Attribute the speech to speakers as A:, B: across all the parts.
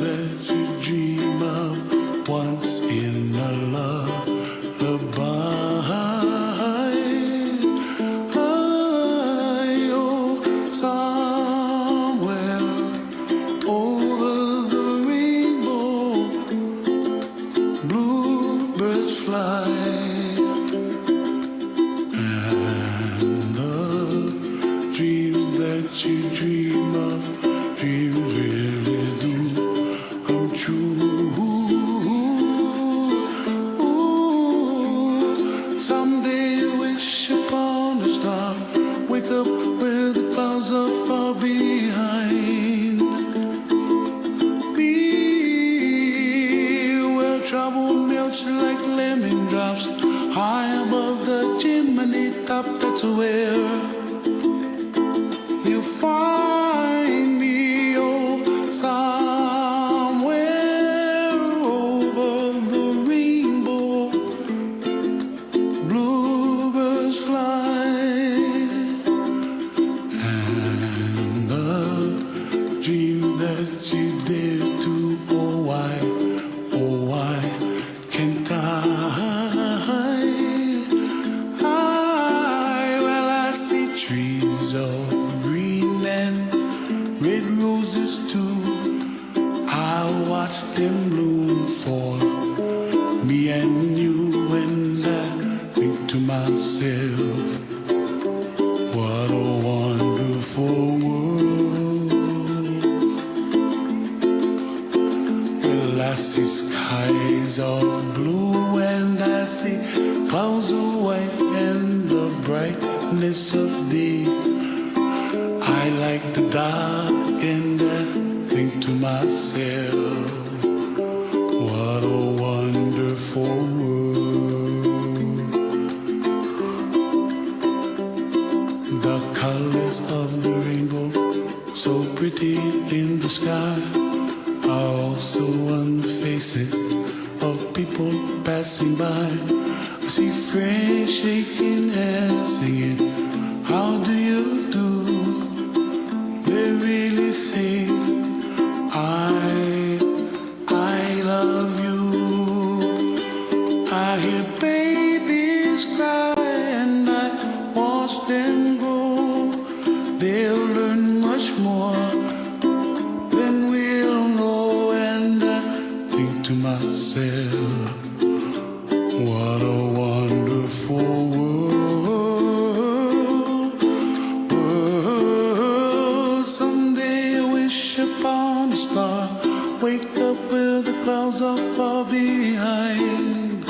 A: that you dream of once in a lullaby. Oh, somewhere over the rainbow, bluebirds fly, and the dreams that you dream of, dreams really do come true. Ooh, someday you wish upon a star, wake up where the clouds are far behind. Be where trouble melts like lemon drops, high above the chimney top. That's where you find me, oh, somewhere over the rainbow, bluebirds fly, and the dream that you dare to, oh why can't well, I see trees of green and red roses too. I watch them bloom for me and you, and I think to myself, what a wonderful world. Well, I see skies of blue and I see clouds of white and the brightness of day. I like the dark and I think to myself, what a wonderful world. The colors of the rainbow, so pretty in the sky, are also on the faces of people passing by. I see friends shaking hands, singing, how do you do? They really say, I love you. I hear babies cry and I watch them grow. They'll learn much more than we'll know, and I think to myself, what a wonderful world. Someday I wish upon a star, wake up where the clouds are far behind.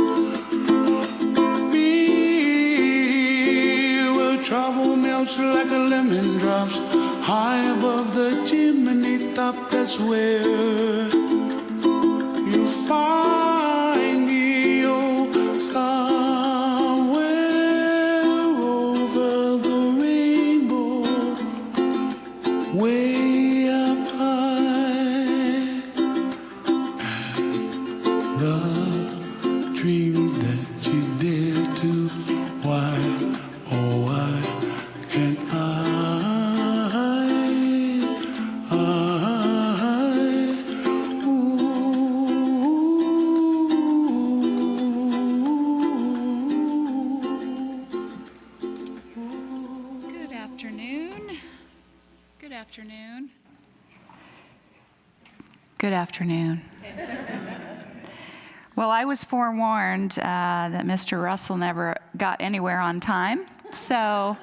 A: Be where trouble melts like a lemon drops, high above the chimney top. That's where you find me, oh, somewhere over the rainbow, way up high. And the dream that you dare to, why can't
B: Good afternoon. Well, I was forewarned that Mr. Russell never got anywhere on time, so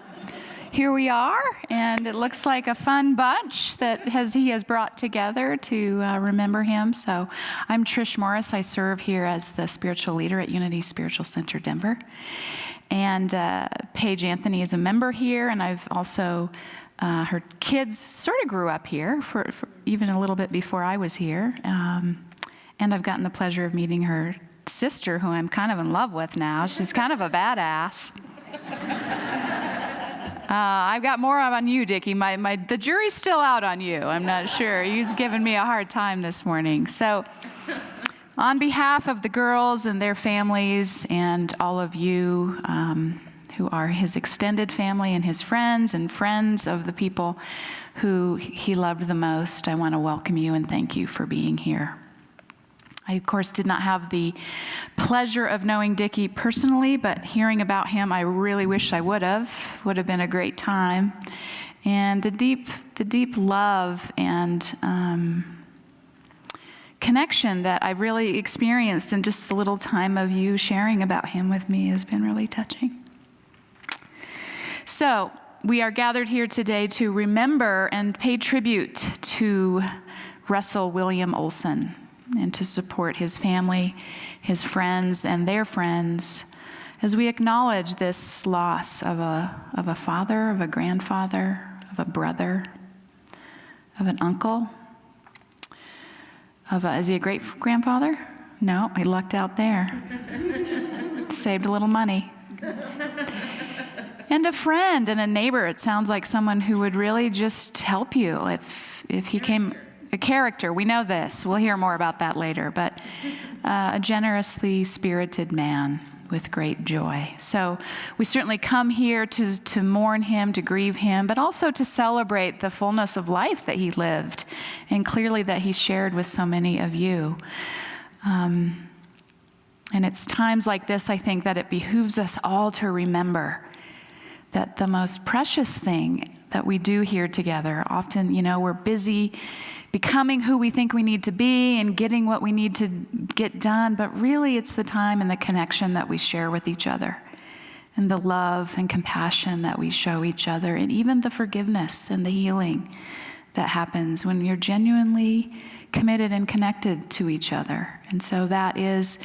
B: here we are, and it looks like a fun bunch that he has brought together to remember him. So I'm Trish Morris. I serve here as the spiritual leader at Unity Spiritual Center, Denver. And Paige Anthony is a member here, and I've also, her kids sort of grew up here for even a little bit before I was here. And I've gotten the pleasure of meeting her sister, who I'm kind of in love with now. She's kind of a badass. I've got more on you, Dickie. The jury's still out on you. I'm not sure. He's given me a hard time this morning. So on behalf of the girls and their families and all of you who are his extended family and his friends of the people who he loved the most. I want to welcome you and thank you for being here. I, of course, did not have the pleasure of knowing Dickie personally, but hearing about him, I really wish I would have. Would have been a great time. And the deep love and connection that I've really experienced in just the little time of you sharing about him with me has been really touching. So, we are gathered here today to remember and pay tribute to Russell William Olson and to support his family, his friends, and their friends as we acknowledge this loss of a father, of a grandfather, of a brother, of an uncle, is he a great-grandfather? No, he lucked out there. Saved a little money. And a friend and a neighbor. It sounds like someone who would really just help you if he came. A character, we know this. We'll hear more about that later. But a generously spirited man with great joy. So we certainly come here to mourn him, to grieve him, but also to celebrate the fullness of life that he lived, and clearly that he shared with so many of you. And it's times like this, I think, that it behooves us all to remember that the most precious thing that we do here together, often, we're busy becoming who we think we need to be and getting what we need to get done, but really it's the time and the connection that we share with each other, and the love and compassion that we show each other, and even the forgiveness and the healing that happens when you're genuinely committed and connected to each other. And so that is,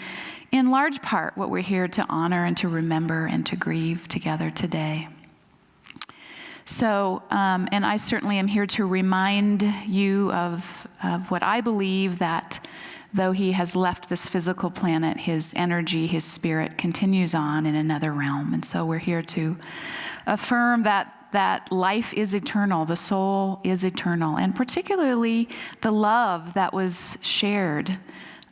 B: in large part, what we're here to honor and to remember and to grieve together today. So, and I certainly am here to remind you of what I believe, that though he has left this physical planet, his energy, his spirit continues on in another realm. And so we're here to affirm that life is eternal, the soul is eternal, and particularly the love that was shared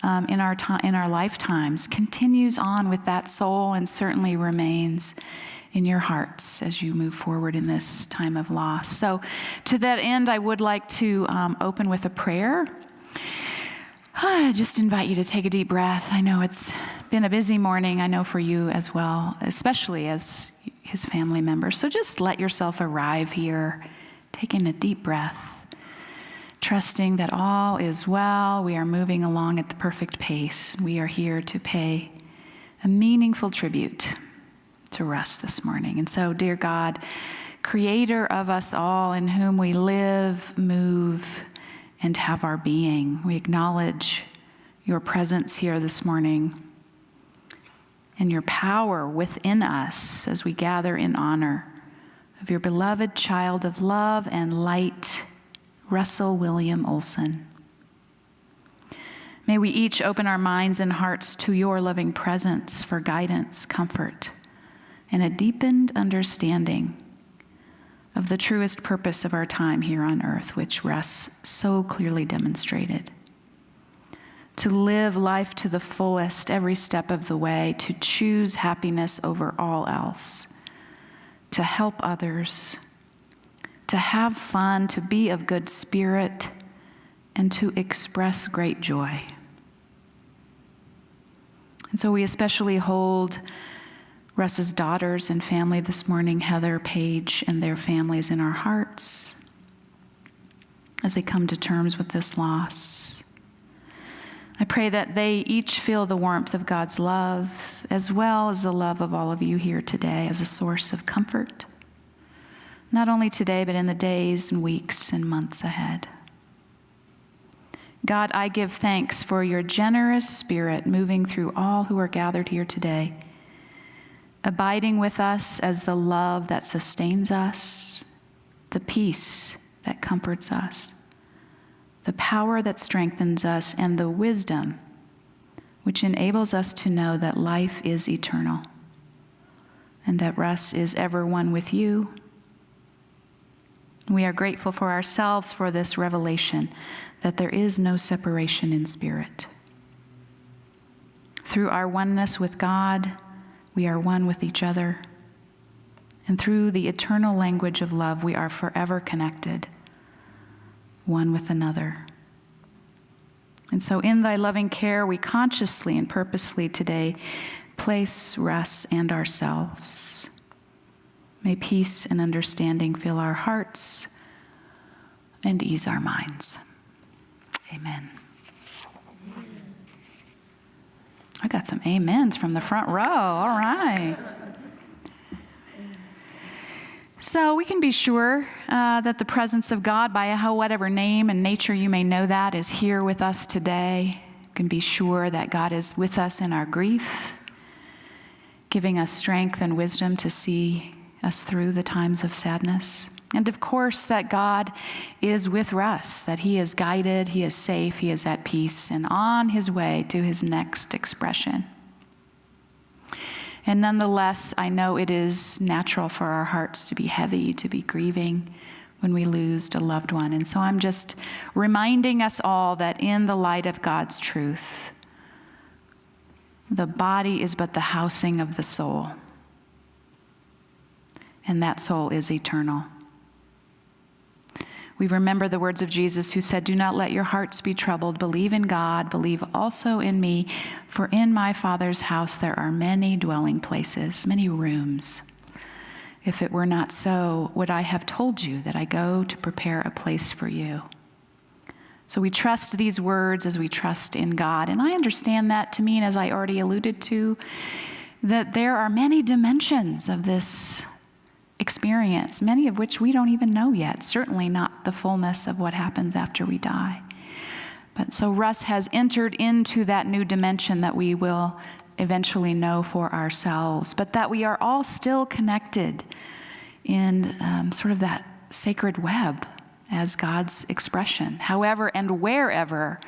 B: in our lifetimes continues on with that soul and certainly remains in your hearts as you move forward in this time of loss. So to that end, I would like to open with a prayer. I just invite you to take a deep breath. I know it's been a busy morning. I know for you as well, especially as his family members. So just let yourself arrive here, taking a deep breath, trusting that all is well. We are moving along at the perfect pace. We are here to pay a meaningful tribute to Russ this morning. And so, dear God, creator of us all, in whom we live, move, and have our being, we acknowledge your presence here this morning and your power within us as we gather in honor of your beloved child of love and light, Russell William Olson. May we each open our minds and hearts to your loving presence for guidance, comfort, and a deepened understanding of the truest purpose of our time here on earth, which Russ so clearly demonstrated. To live life to the fullest every step of the way, to choose happiness over all else, to help others, to have fun, to be of good spirit, and to express great joy. And so we especially hold Russ's daughters and family this morning, Heather, Paige, and their families in our hearts as they come to terms with this loss. I pray that they each feel the warmth of God's love, as well as the love of all of you here today, as a source of comfort, not only today, but in the days and weeks and months ahead. God, I give thanks for your generous spirit moving through all who are gathered here today, abiding with us as the love that sustains us, the peace that comforts us, the power that strengthens us, and the wisdom which enables us to know that life is eternal and that Russ is ever one with you. We are grateful for ourselves for this revelation that there is no separation in spirit. Through our oneness with God, we are one with each other. And through the eternal language of love, we are forever connected, one with another. And so in thy loving care, we consciously and purposefully today place Russ and ourselves. May peace and understanding fill our hearts and ease our minds. Amen. I got some amens from the front row. All right. So we can be sure that the presence of God, by whatever name and nature you may know that, is here with us today. You can be sure that God is with us in our grief, giving us strength and wisdom to see us through the times of sadness. And of course, that God is with Russ, that he is guided, he is safe, he is at peace, and on his way to his next expression. And nonetheless, I know it is natural for our hearts to be heavy, to be grieving when we lose a loved one. And so I'm just reminding us all that in the light of God's truth, the body is but the housing of the soul, and that soul is eternal. We remember the words of Jesus who said, "Do not let your hearts be troubled. Believe in God. Believe also in me. For in my Father's house there are many dwelling places, many rooms. If it were not so, would I have told you that I go to prepare a place for you?" So we trust these words as we trust in God. And I understand that to mean, as I already alluded to, that there are many dimensions of this experience, many of which we don't even know yet, certainly not the fullness of what happens after we die. But so Russ has entered into that new dimension that we will eventually know for ourselves, but that we are all still connected in sort of that sacred web as God's expression, however and wherever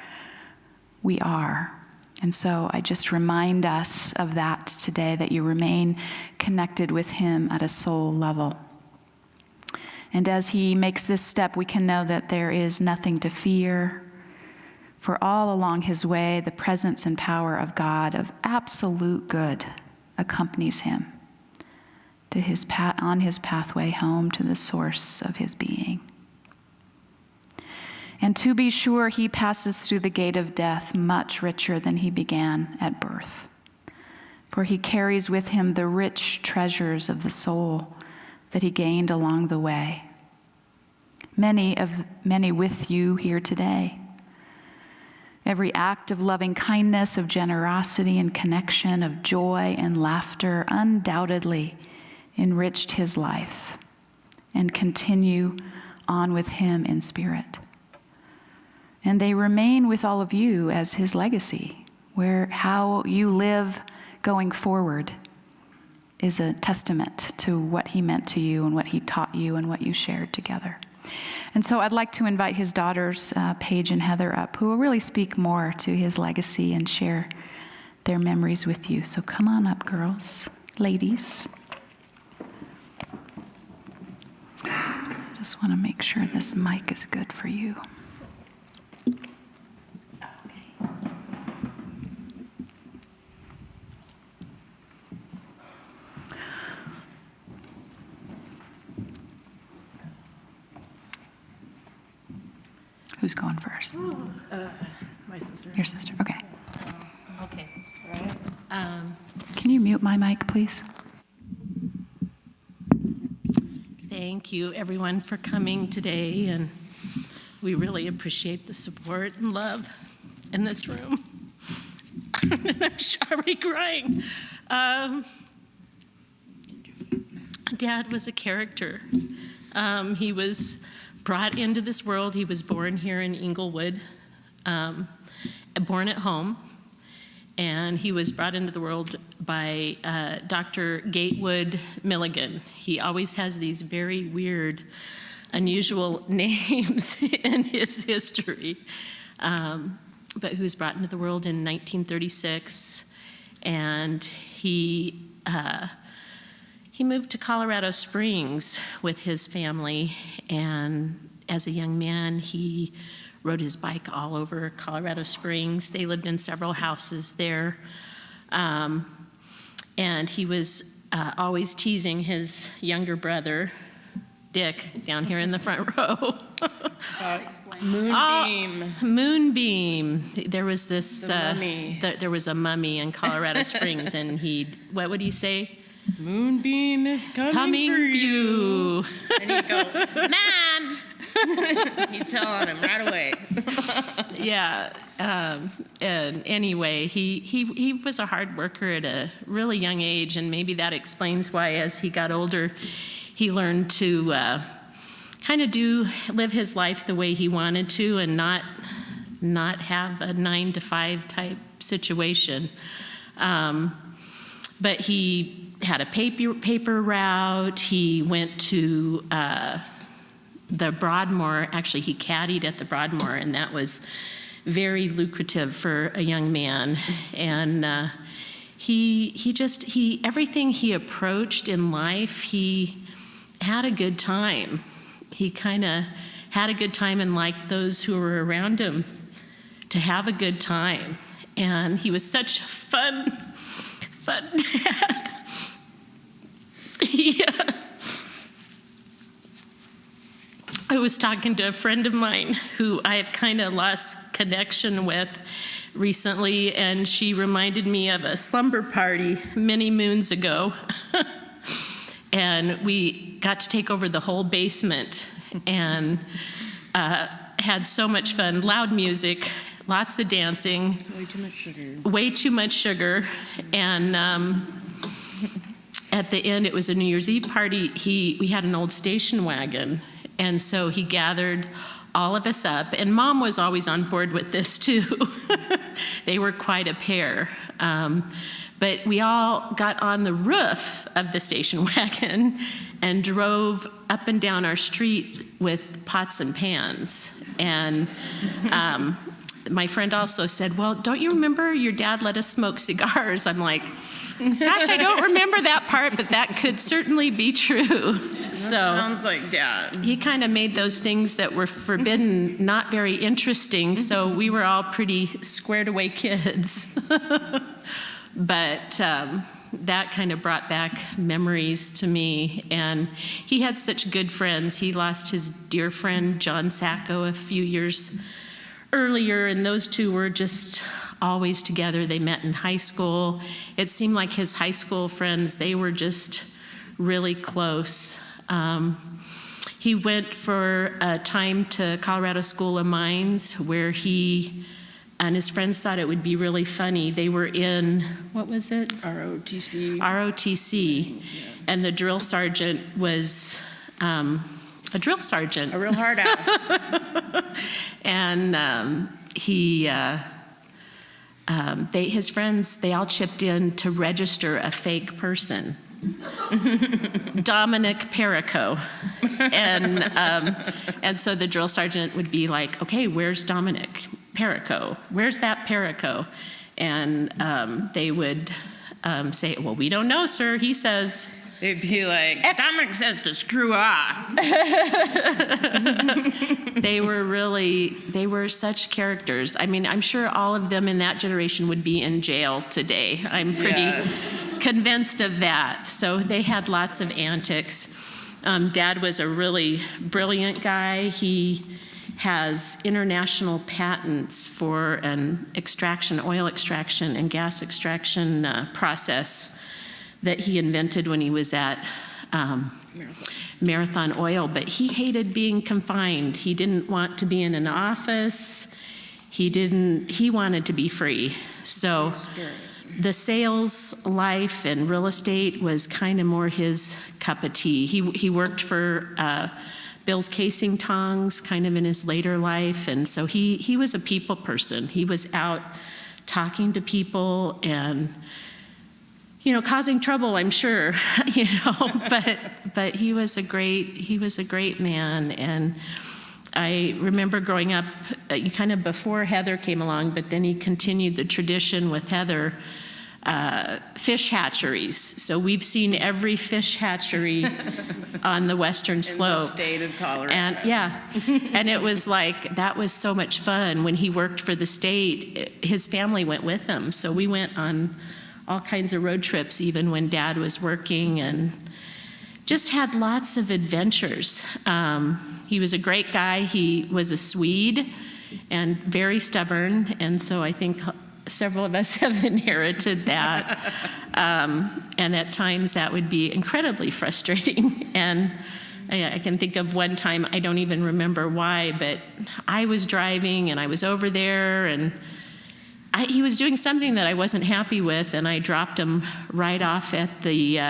B: we are. And so I just remind us of that today, that you remain connected with him at a soul level. And as he makes this step, we can know that there is nothing to fear, for all along his way, the presence and power of God, of absolute good, accompanies him to on his pathway home to the source of his being. And to be sure, he passes through the gate of death much richer than he began at birth. For he carries with him the rich treasures of the soul that he gained along the way. Many with you here today. Every act of loving kindness, of generosity and connection, of joy and laughter undoubtedly enriched his life and continue on with him in spirit. And they remain with all of you as his legacy, where how you live going forward is a testament to what he meant to you and what he taught you and what you shared together. And so I'd like to invite his daughters, Paige and Heather, up, who will really speak more to his legacy and share their memories with you. So come on up, girls, ladies. Just want to make sure this mic is good for you. Who's going first?
C: My sister.
B: Your sister, okay.
C: Okay, all right.
B: Can you mute my mic, please?
C: Thank you, everyone, for coming today, and we really appreciate the support and love in this room. I'm already crying. Dad was a character. He was brought into this world. He was born here in Inglewood, born at home, and he was brought into the world by Dr. Gatewood Milligan. He always has these very weird, unusual names in his history, but who was brought into the world in 1936, and he moved to Colorado Springs with his family, and as a young man, he rode his bike all over Colorado Springs. They lived in several houses there, and he was always teasing his younger brother, Dick, down here in the front row.
D: Moonbeam.
C: Moonbeam. There was this.
D: The mummy.
C: There was a mummy in Colorado Springs, and what would he say?
D: Moonbeam is coming
C: Coming for you.
D: And he'd go, Mom! He'd tell on him right away.
C: Yeah. And anyway, he was a hard worker at a really young age, and maybe that explains why, as he got older, he learned to kind of live his life the way he wanted to, and not have a 9-to-5 type situation. But he had a paper route. He went to the Broadmoor. Actually, he caddied at the Broadmoor, and that was very lucrative for a young man. And everything he approached in life, he had a good time. He kind of had a good time and liked those who were around him to have a good time. And he was such a fun dad. I was talking to a friend of mine who I have kind of lost connection with recently, and she reminded me of a slumber party many moons ago. And we got to take over the whole basement and had so much fun. Loud music, lots of dancing.
D: Way too much sugar.
C: Way too much sugar. And at the end, it was a New Year's Eve party. We had an old station wagon, and so he gathered all of us up, and Mom was always on board with this too. They were quite a pair. But we all got on the roof of the station wagon and drove up and down our street with pots and pans. And my friend also said, well, don't you remember your dad let us smoke cigars? I'm like, gosh, I don't remember that part, but that could certainly be true. So
D: Sounds like Dad.
C: he kind of made those things that were forbidden not very interesting, so we were all pretty squared away kids. But that kind of brought back memories to me. And he had such good friends. He lost his dear friend, John Sacco, a few years earlier, and those two were just always together. They met in high school. It seemed like his high school friends, they were just really close. He went for a time to Colorado School of Mines, where he and his friends thought it would be really funny. They were in, what was it?
D: ROTC.
C: ROTC. And the drill sergeant was a drill sergeant.
D: A real hard ass.
C: And his friends, they all chipped in to register a fake person. Dominic Perico. And so the drill sergeant would be like, okay, where's Dominic Perico? Where's that Perico? And they would say, well, we don't know, sir. He says,
D: They'd be like, Dominic says to screw off.
C: they were such characters. I mean, I'm sure all of them in that generation would be in jail today. I'm pretty convinced of that. So they had lots of antics. Dad was a really brilliant guy. He has international patents for an oil extraction and gas extraction process that he invented when he was at Marathon Oil, but he hated being confined. He didn't want to be in an office. He wanted to be free. So the sales life and real estate was kind of more his cup of tea. He worked for Bill's Casing Tongs kind of in his later life, and so he was a people person. He was out talking to people and causing trouble, I'm sure, but he was a great man. And I remember growing up, kind of before Heather came along, but then he continued the tradition with Heather, fish hatcheries. So we've seen every fish hatchery on the Western Slope.
D: In the state of Colorado.
C: And and it was like, that was so much fun. When he worked for the state, his family went with him. So we went on all kinds of road trips, even when Dad was working, and just had lots of adventures. He was a great guy. He was a Swede and very stubborn, and so I think several of us have inherited that. And at times that would be incredibly frustrating. And I can think of one time, I don't even remember why, but I was driving and I was over there, and he was doing something that I wasn't happy with, and I dropped him right off at the,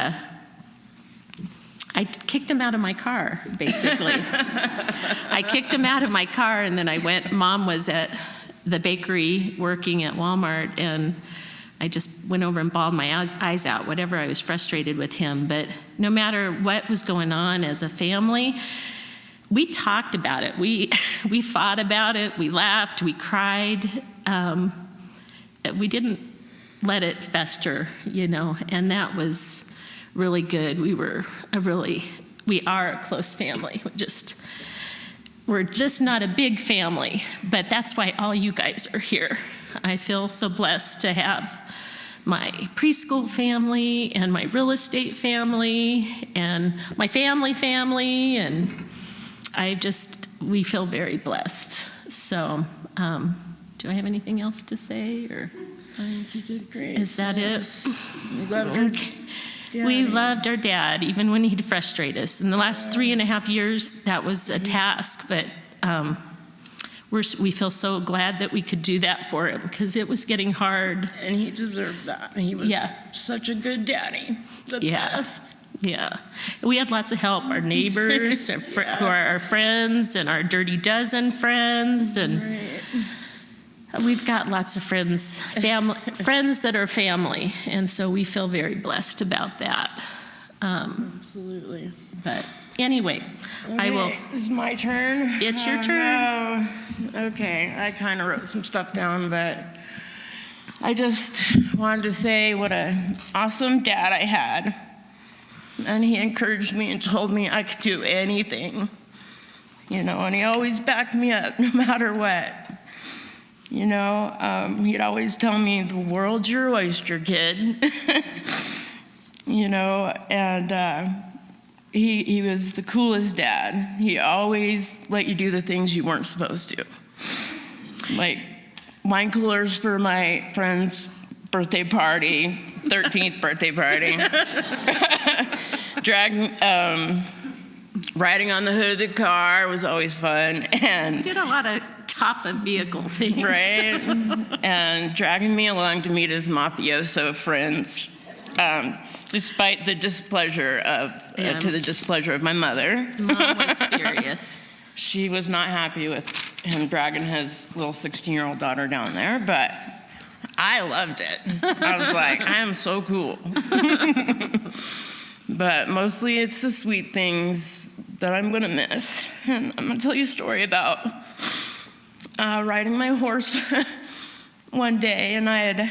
C: I kicked him out of my car, basically. I kicked him out of my car, and then I went, Mom was at the bakery working at Walmart, and I just went over and bawled my eyes out, whatever. I was frustrated with him. But no matter what was going on as a family, we talked about it. We fought about it. We laughed. We cried. We didn't let it fester, and that was really good. We are a close family. We're just not a big family, but that's why all you guys are here. I feel so blessed to have my preschool family and my real estate family and my family, and we feel very blessed. So, do I have anything else to say, or?
D: I think you did great.
C: Is that it?
D: We loved our dad.
C: We loved our dad, even when he'd frustrate us. In the last 3.5 years, that was a task, but we feel so glad that we could do that for him, because it was getting hard.
D: And he deserved that. He was such a good daddy. The best.
C: Yeah. We had lots of help. Our neighbors, who are our friends, and our Dirty Dozen friends, and we've got lots of friends, friends that are family, and so we feel very blessed about that.
D: Absolutely.
C: But anyway, I will.
D: It's my turn.
C: It's your turn.
D: No. Okay, I kind of wrote some stuff down, but I just wanted to say what an awesome dad I had. And he encouraged me and told me I could do anything, and he always backed me up no matter what. He'd always tell me, the world's your oyster, kid. And he was the coolest dad. He always let you do the things you weren't supposed to. Like wine coolers for my friend's birthday party, 13th birthday party. Riding on the hood of the car was always fun. And
C: We did a lot of top of vehicle things.
D: right? And dragging me along to meet his mafioso friends, despite the displeasure to the displeasure of my mother.
C: Mom was furious.
D: She was not happy with him dragging his little 16-year-old daughter down there, but I loved it. I was like, I am so cool. But mostly it's the sweet things that I'm gonna miss. And I'm gonna tell you a story about riding my horse one day, and I had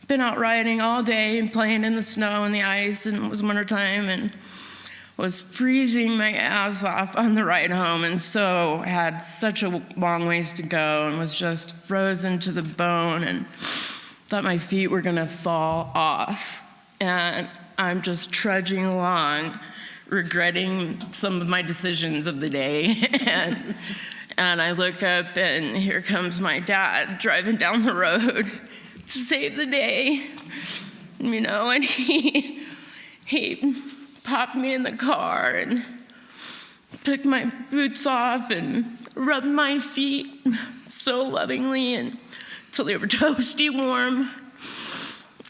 D: been out riding all day and playing in the snow and the ice, and it was wintertime, and was freezing my ass off on the ride home, and so had such a long ways to go and was just frozen to the bone and thought my feet were gonna fall off. And I'm just trudging along, regretting some of my decisions of the day. And I look up, and here comes my dad driving down the road to save the day, and he popped me in the car and took my boots off and rubbed my feet so lovingly until they were toasty warm.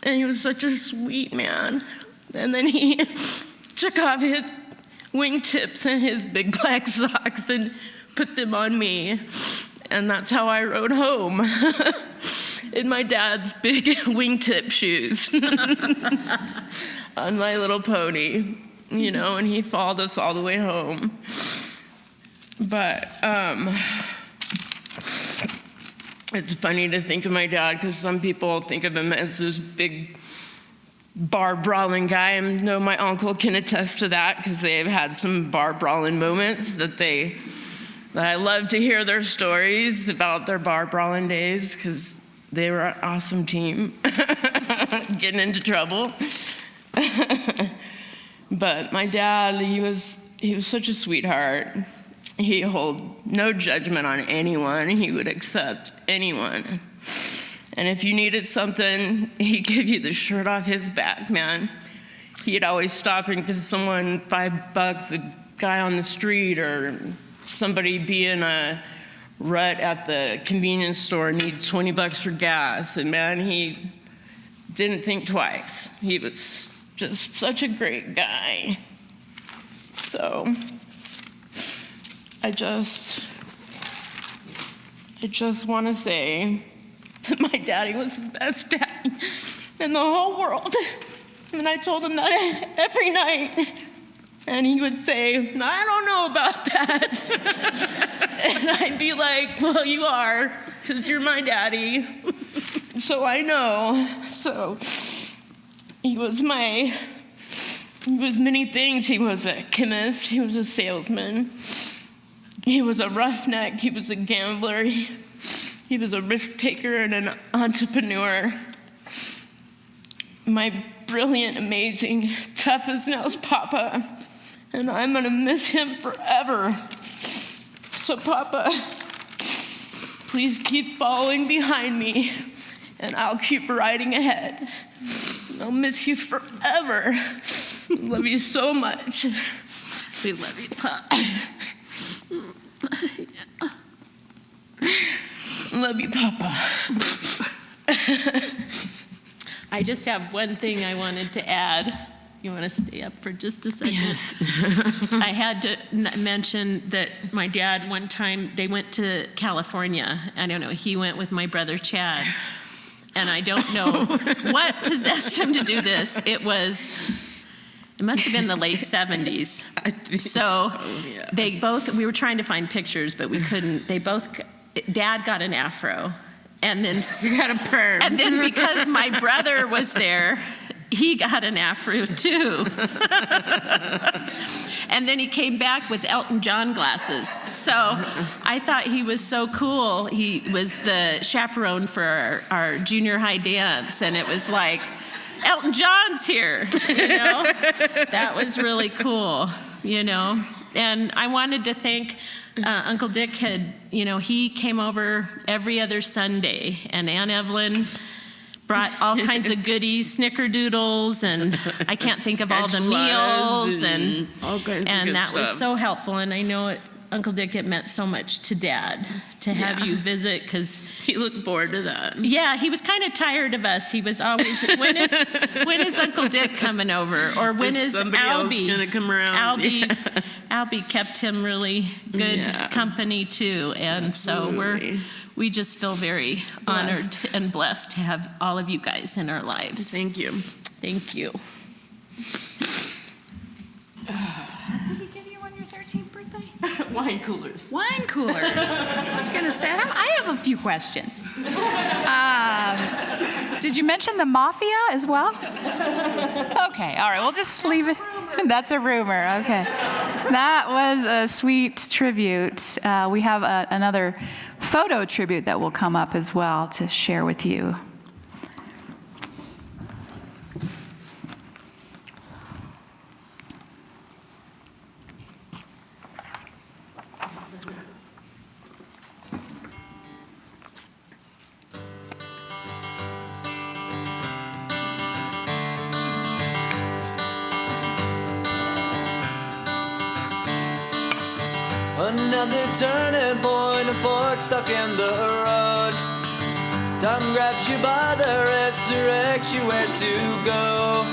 D: And he was such a sweet man. And then he took off his wingtips and his big black socks and put them on me. And that's how I rode home, in my dad's big wingtip shoes on my little pony, and he followed us all the way home. But it's funny to think of my dad, because some people think of him as this big bar brawling guy. I know my uncle can attest to that, because they've had some bar brawling moments that I love to hear their stories about their bar brawling days, because they were an awesome team. getting into trouble. But my dad, he was such a sweetheart. He held no judgment on anyone. He would accept anyone. And if you needed something, he'd give you the shirt off his back, man. He'd always stop and give someone $5, the guy on the street, or somebody be in a rut at the convenience store and need $20 for gas. And man, he didn't think twice. He was just such a great guy. So I just want to say that my daddy was the best daddy in the whole world. And I told him that every night. And he would say, I don't know about that. And I'd be like, well, you are, because you're my daddy. So I know. So he was many things. He was a chemist. He was a salesman. He was a roughneck. He was a gambler. He was a risk taker and an entrepreneur. My brilliant, amazing, tough as nails Papa. And I'm gonna miss him forever. So Papa, please keep following behind me and I'll keep riding ahead. I'll miss you forever. Love you so much.
C: We love you, Pops.
D: Love you, Papa.
C: I just have one thing I wanted to add. You want to stay up for just a second?
D: Yes.
C: I had to mention that my dad, one time, they went to California. I don't know, he went with my brother Chad. And I don't know what possessed him to do this. It must have been the late 70s.
D: I think
C: So
D: yeah.
C: we were trying to find pictures, but we couldn't. Dad got an afro. And then
D: You got a perm.
C: And then because my brother was there, he got an afro too. And then he came back with Elton John glasses. So I thought he was so cool. He was the chaperone for our junior high dance. And it was like, Elton John's here, you know? That was really cool, you know? And I wanted to thank Uncle Dick he came over every other Sunday, and Aunt Evelyn brought all kinds of goodies, snickerdoodles, and I can't think of all the meals, and
D: all kinds of good
C: that was
D: stuff.
C: so helpful. And I know Uncle Dick, it meant so much to Dad to have
D: Yeah.
C: you visit, because
D: He looked forward to that.
C: yeah, he was kind of tired of us. He was always, when is Uncle Dick coming over? Or when is
D: somebody else
C: Albie
D: gonna come around?
C: Albie,
D: Yeah.
C: Albie kept him really good
D: Yeah.
C: company too. And
D: Absolutely.
C: so we just feel very honored and blessed to have all of you guys in our lives.
D: Thank you.
C: Thank you.
B: Did he give you on your 13th birthday?
D: Wine coolers.
B: Wine coolers. I was going to say, I have a few questions. Did you mention the mafia as well? Okay, all right, we'll just leave it. That's a rumor, okay. That was a sweet tribute. We have another photo tribute that will come up as well to share with you.
E: Another turning point, a fork stuck in the road. Time grabs you by the wrist, directs you where to go.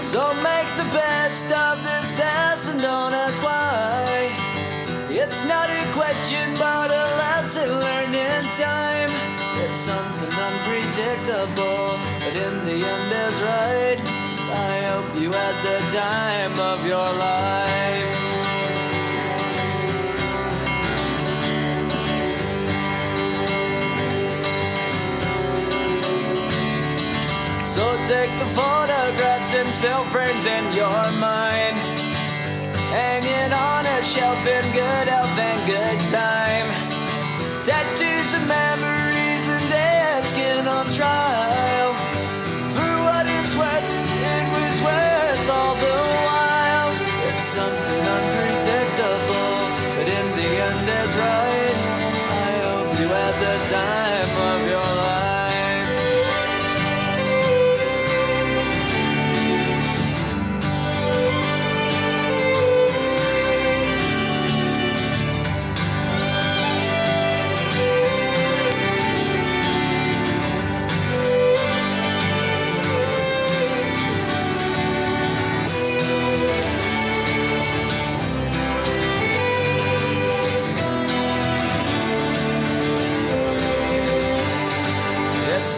E: So make the best of this test and don't ask why. It's not a question but a lesson learned in time. It's something unpredictable, but in the end is right. I hope you had the time of your life. So take the photographs and still frames in your mind, hanging on a shelf in good health and good time. Tattoos of memories and dead skin on trial. For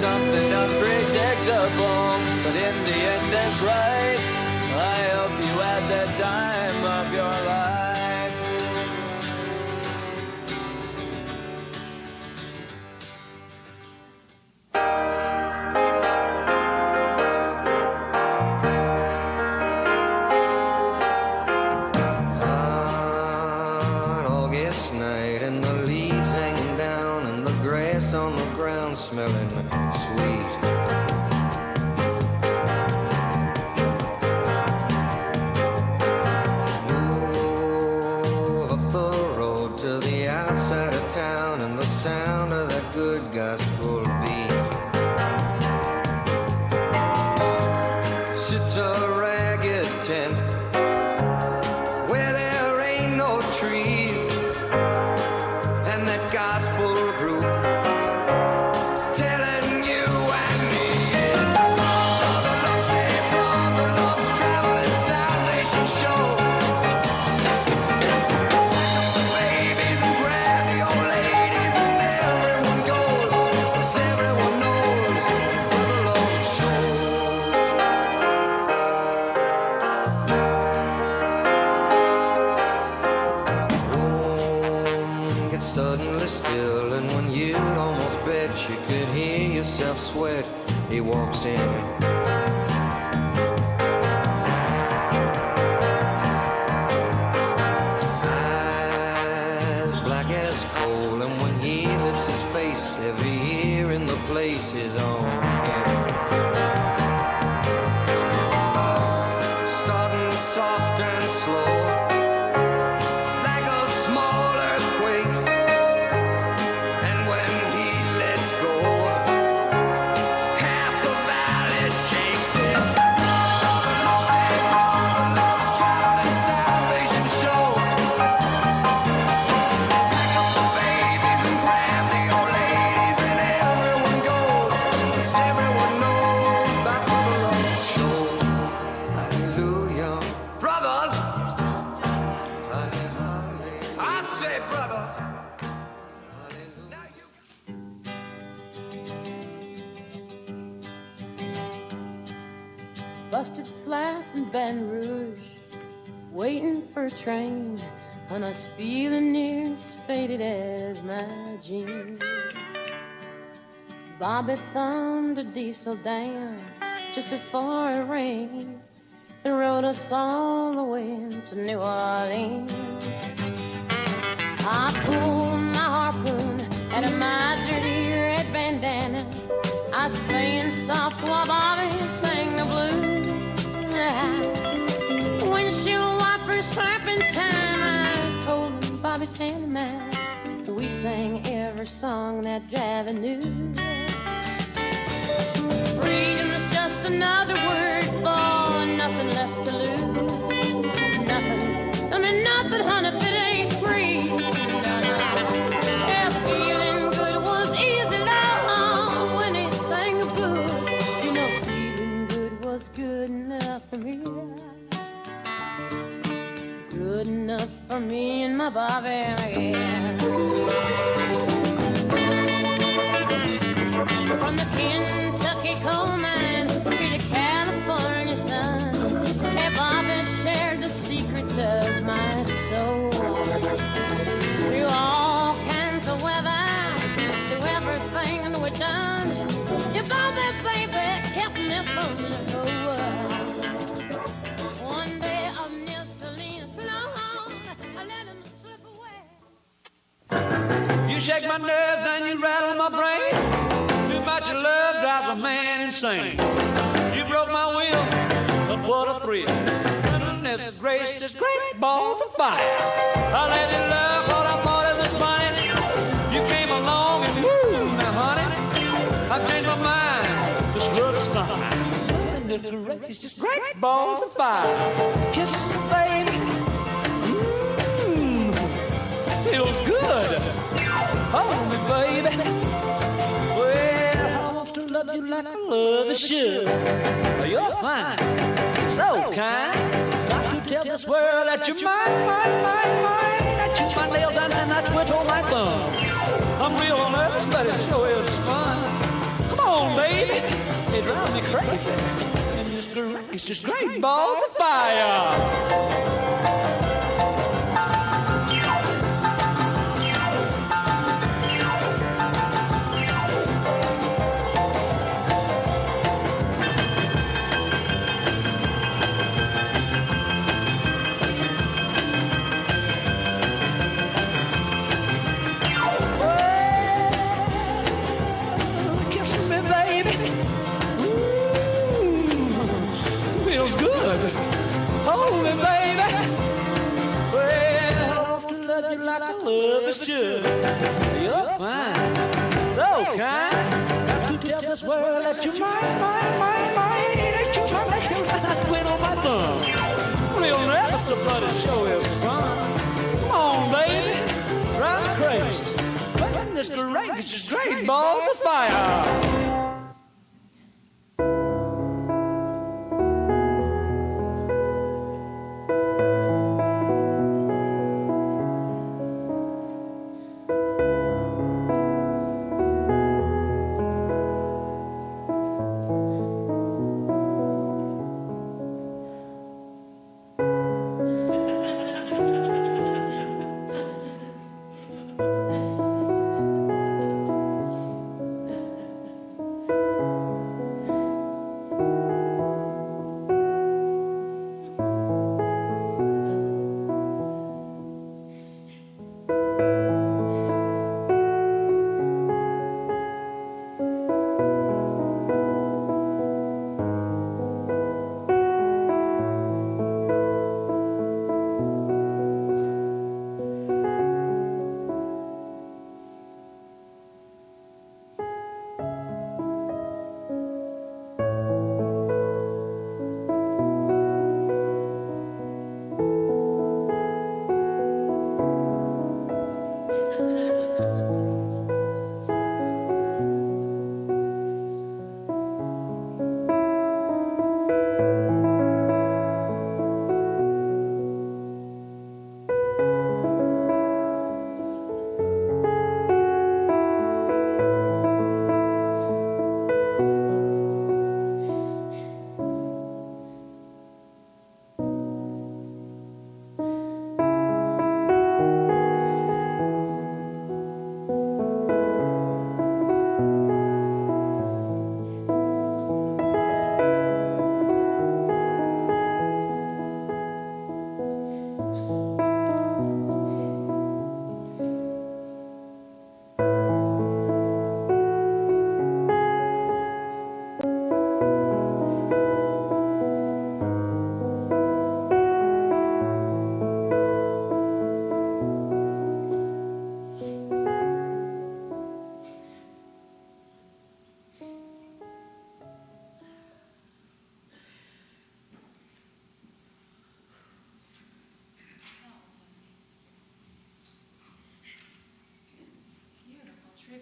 E: something unpredictable, but in the end it's right. I hope you had the time of your life.
F: Hot August night and the leaves hanging down and the grass on the ground smelling sweet. Move up the road to the outside of town and the sound of that good gospel beat. Sits a ragged tent where there ain't no trees, and that gospel group telling you and me it's brother love, say brother love's traveling salvation show. Babies and grab the old ladies and everyone goes, 'cause everyone knows brother love's show. Room gets suddenly still, and when you'd almost bet you could hear yourself sweat, he walks in. Eyes black as coal, and when he lifts his face, every ear in the place is on him. Starting soft and slow, like a small earthquake, and when he lets go, half the valley shakes. It's brother love's traveling salvation show. Babies and grab the old ladies and everyone goes, 'cause everyone knows about brother love's show. Hallelujah, brothers. Hallelujah. I say brothers. Now you
G: Busted flat in Baton Rouge, waiting for a train, and I was feeling near as faded as my jeans. Bobby thumbed a diesel down just before it rained and rode us all the way to New Orleans. I pulled my harpoon out of my dirty red bandana. I was playing soft while Bobby sang the blues. Windshield wipers slapping time, I was holding Bobby's hand in mine. We sang every song that Javi knew. Freedom is just another word for nothing left to lose. Nothing, I mean nothing, honey, if it ain't free. Yeah, feeling good was easy, love, when he sang the blues. You know, feeling good was good enough for me. Good enough for me and my Bobby again. From the Kentucky coal mine to the California sun, hey, Bobby shared the secrets of my soul. Through all kinds of weather, through everything that we've done, your Bobby, baby, kept me from the whole world. One day of Neil Celine Sloan, I let him slip away.
H: You shake my nerves and you rattle my brain. Too much of love drives a man insane. You broke my will, but what a thrill. Goodness gracious, great balls of fire. I let you love what I thought it was funny. You came along and woo, now honey, I've changed my mind. This love is fine. Goodness gracious, great balls of fire. Kisses, baby. Feels good. Hold me, baby. Well, I want to love you like I love you should. You're fine, so kind. Got to tell this world that you're mine, mine, mine, mine. That you my nails and I twitch on my thumb. I'm real nervous, but it sure is fun. Come on on, baby. It drives me crazy. And it's just great balls of fire. Kiss me, baby. Ooh, feels good. Hold me, baby. Well, to love you like I love is should. You're fine, so kind. Got to tell this world that you're mine. That you're mine. Like quit on my thumb. Real nervous about it, show is fun. Come on, baby. Drive me crazy. Goodness gracious, great balls of fire.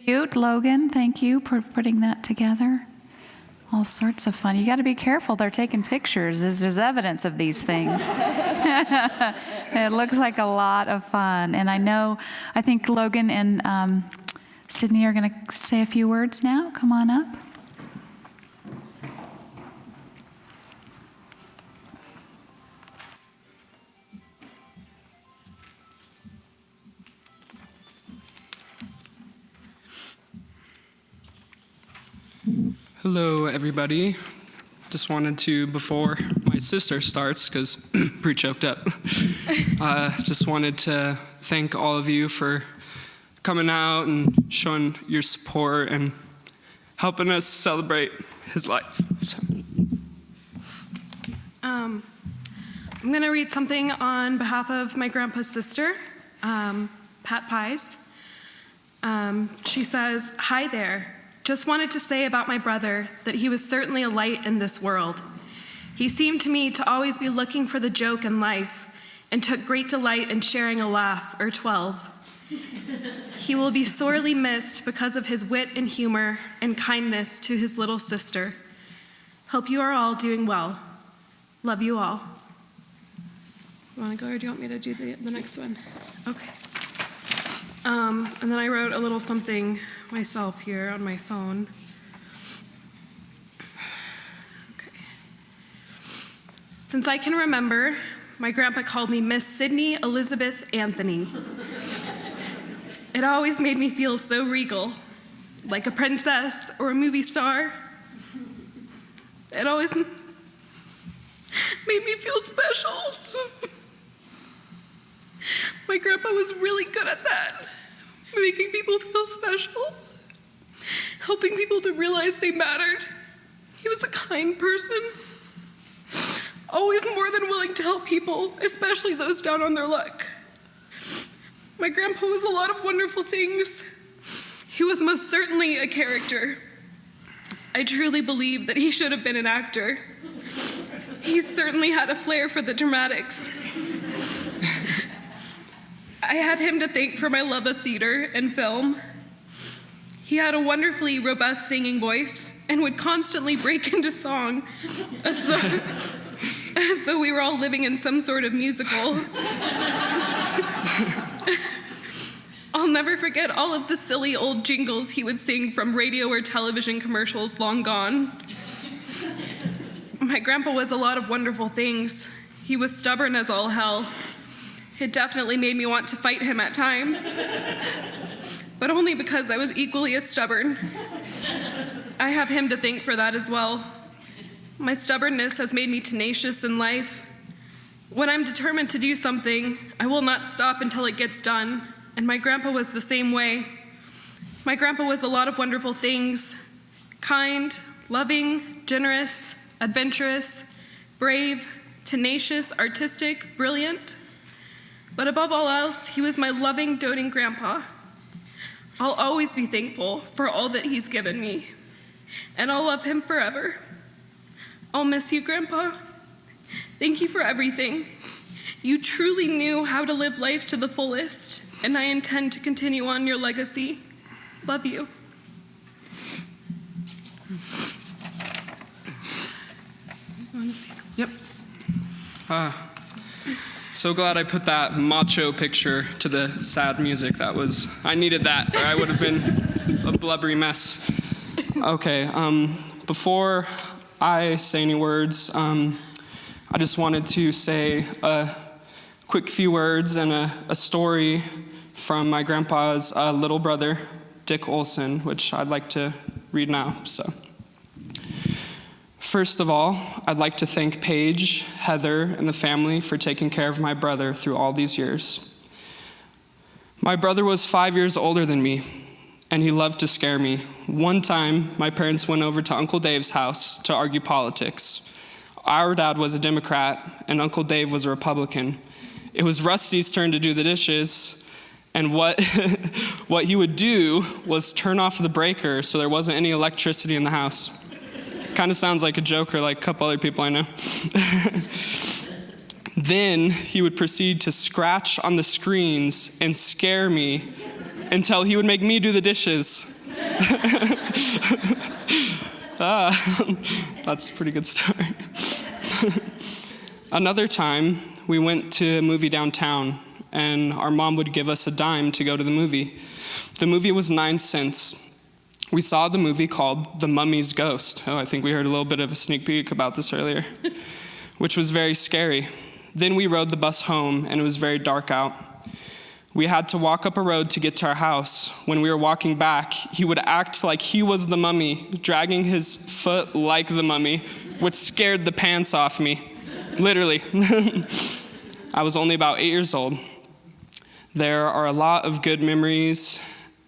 B: Cute, Logan. Thank you for putting that together. All sorts of fun. You got to be careful. They're taking pictures. There's evidence of these things. It looks like a lot of fun. And I think Logan and Sydney are going to say a few words now. Come on up.
I: Hello, everybody. Just wanted to, before my sister starts, because pretty choked up, just wanted to thank all of you for coming out and showing your support and helping us celebrate his life. So.
J: I'm going to read something on behalf of my grandpa's sister, Pat Pies. She says, "Hi there. Just wanted to say about my brother that he was certainly a light in this world. He seemed to me to always be looking for the joke in life and took great delight in sharing a laugh or 12. He will be sorely missed because of his wit and humor and kindness to his little sister. Hope you are all doing well. Love you all." You want to go or do you want me to do the next one? Okay. And then I wrote a little something myself here on my phone. Since I can remember, my grandpa called me Miss Sydney Elizabeth Anthony. It always made me feel so regal, like a princess or a movie star. It always made me feel special. My grandpa was really good at that, making people feel special, helping people to realize they mattered. He was a kind person, always more than willing to help people, especially those down on their luck. My grandpa was a lot of wonderful things. He was most certainly a character. I truly believe that he should have been an actor. He certainly had a flair for the dramatics. I have him to thank for my love of theater and film. He had a wonderfully robust singing voice and would constantly break into song as though we were all living in some sort of musical. I'll never forget all of the silly old jingles he would sing from radio or television commercials long gone. My grandpa was a lot of wonderful things. He was stubborn as all hell. It definitely made me want to fight him at times, but only because I was equally as stubborn. I have him to thank for that as well. My stubbornness has made me tenacious in life. When I'm determined to do something, I will not stop until it gets done, and my grandpa was the same way. My grandpa was a lot of wonderful things: kind, loving, generous, adventurous, brave, tenacious, artistic, brilliant. But above all else, he was my loving, doting grandpa. I'll always be thankful for all that he's given me, and I'll love him forever. I'll miss you, Grandpa. Thank you for everything. You truly knew how to live life to the fullest, and I intend to continue on your legacy. Love you.
I: Yep. So glad I put that macho picture to the sad music. I needed that, or I would have been a blubbery mess. Okay, before I say any words, I just wanted to say a quick few words and a story from my grandpa's little brother, Dick Olson, which I'd like to read now. So, first of all, I'd like to thank Paige, Heather, and the family for taking care of my brother through all these years. My brother was 5 years older than me, and he loved to scare me. One time, my parents went over to Uncle Dave's house to argue politics. Our dad was a Democrat, and Uncle Dave was a Republican. It was Rusty's turn to do the dishes, and what he would do was turn off the breaker so there wasn't any electricity in the house. Kind of sounds like a joker, like a couple other people I know. Then he would proceed to scratch on the screens and scare me until he would make me do the dishes. That's a pretty good story. Another time, we went to a movie downtown, and our mom would give us a dime to go to the movie. The movie was 9 cents. We saw the movie called The Mummy's Ghost. Oh, I think we heard a little bit of a sneak peek about this earlier, which was very scary. Then we rode the bus home, and it was very dark out. We had to walk up a road to get to our house. When we were walking back, he would act like he was the mummy, dragging his foot like the mummy, which scared the pants off me, literally. I was only about 8 years old. There are a lot of good memories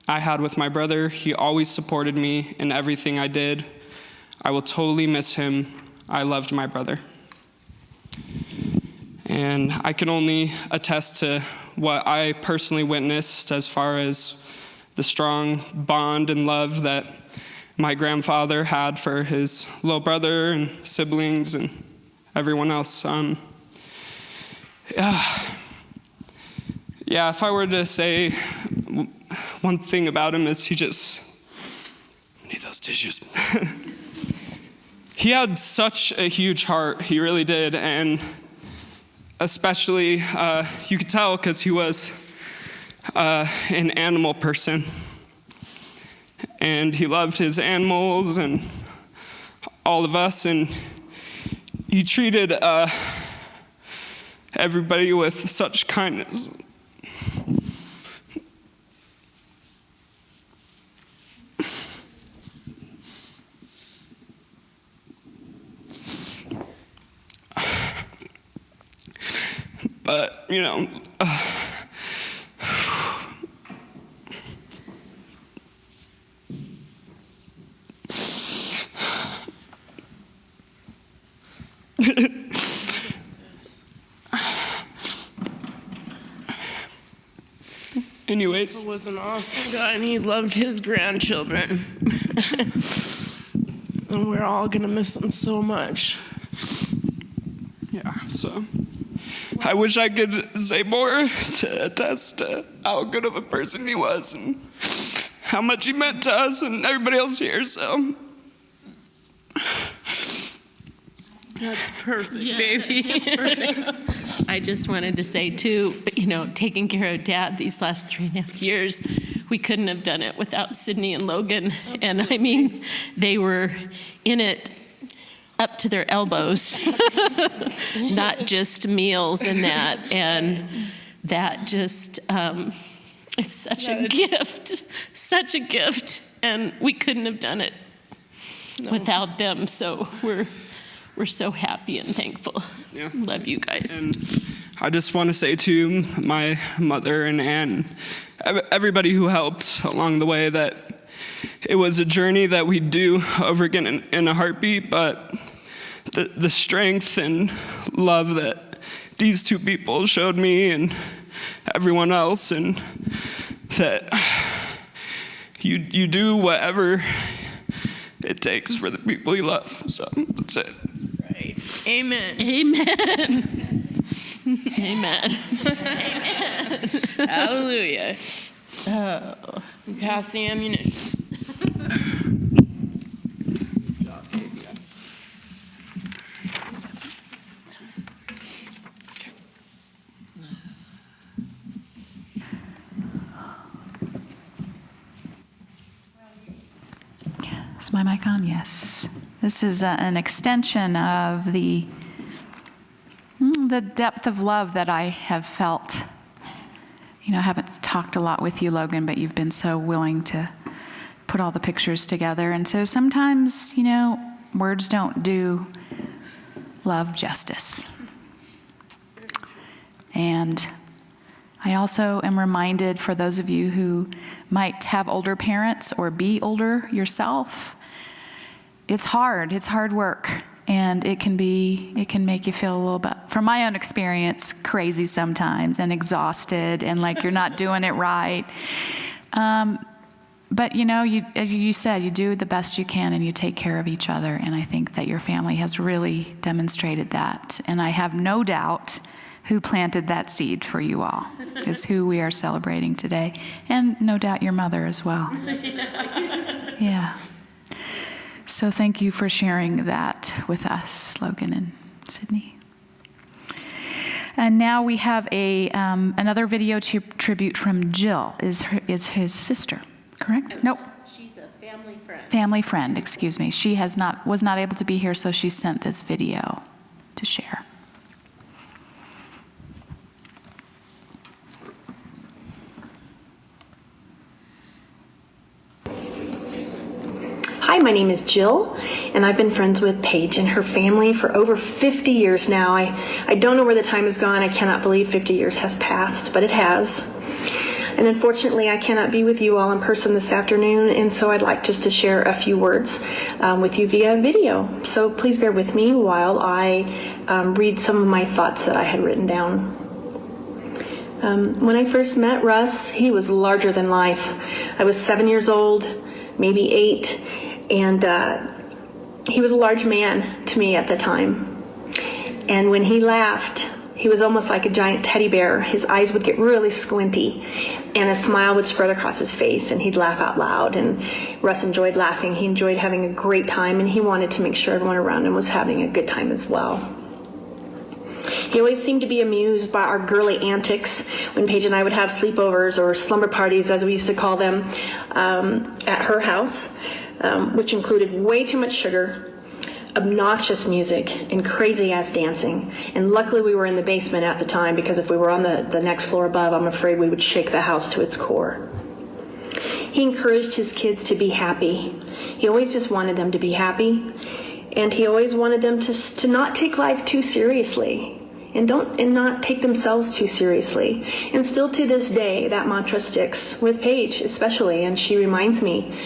I: I had with my brother. He always supported me in everything I did. I will totally miss him. I loved my brother. And I can only attest to what I personally witnessed as far as the strong bond and love that my grandfather had for his little brother and siblings and everyone else. Yeah, if I were to say one thing about him is he just, I need those tissues. He had such a huge heart, he really did, and especially, you could tell because he was an animal person. And he loved his animals and all of us, and he treated everybody with such kindness. But, you know, anyways.
D: He was an awesome guy, and he loved his grandchildren. And we're all gonna miss him so much.
I: Yeah, so I wish I could say more to attest to how good of a person he was and how much he meant to us and everybody else here, so.
D: That's perfect, baby.
C: That's perfect. I just wanted to say, too, you know, taking care of Dad these last 3.5 years, we couldn't have done it without Sydney and Logan. Absolutely. And I mean, they were in it up to their elbows, not just meals and that. And that just, it's such a gift, such a gift. And we couldn't have done it without them. So we're so happy and thankful.
I: Yeah.
C: Love you guys.
I: And I just want to say to my mother and Ann, everybody who helped along the way, that it was a journey that we'd do over again in a heartbeat, but the strength and love that these two people showed me and everyone else, and that you do whatever it takes for the people you love. So that's it.
D: That's right. Amen.
C: Amen. Amen. Amen.
D: Hallelujah. Oh. Pass the ammunition.
B: Is my mic on? Yes. This is an extension of the depth of love that I have felt. You know, I haven't talked a lot with you, Logan, but you've been so willing to put all the pictures together. And so sometimes, you know, words don't do love justice. And I also am reminded, for those of you who might have older parents or be older yourself, it's hard work, and it can make you feel a little bit, from my own experience, crazy sometimes and exhausted and like you're not doing it right. But you know, as you said, you do the best you can and you take care of each other, and I think that your family has really demonstrated that. And I have no doubt who planted that seed for you all is who we are celebrating today, and no doubt your mother as well. Yeah. So thank you for sharing that with us, Logan and Sydney. And now we have another video tribute from Jill, is his sister, correct? Nope.
C: She's a family friend.
B: Family friend, excuse me. She was not able to be here, so she sent this video to share.
K: Hi, my name is Jill, and I've been friends with Paige and her family for over 50 years now. I don't know where the time has gone. I cannot believe 50 years has passed, but it has. And unfortunately, I cannot be with you all in person this afternoon, and so I'd like just to share a few words with you via video. So please bear with me while I read some of my thoughts that I had written down. When I first met Russ, he was larger than life. I was 7 years old, maybe 8, and he was a large man to me at the time. And when he laughed, he was almost like a giant teddy bear. His eyes would get really squinty, and a smile would spread across his face, and he'd laugh out loud. And Russ enjoyed laughing. He enjoyed having a great time, and he wanted to make sure everyone around him was having a good time as well. He always seemed to be amused by our girly antics when Paige and I would have sleepovers, or slumber parties as we used to call them, at her house, which included way too much sugar, obnoxious music and crazy ass dancing. And luckily we were in the basement at the time, because if we were on the next floor above, I'm afraid we would shake the house to its core. He encouraged his kids to be happy. He always just wanted them to be happy. And he always wanted them to not take life too seriously. And not take themselves too seriously. And still to this day, that mantra sticks with Paige especially. And she reminds me,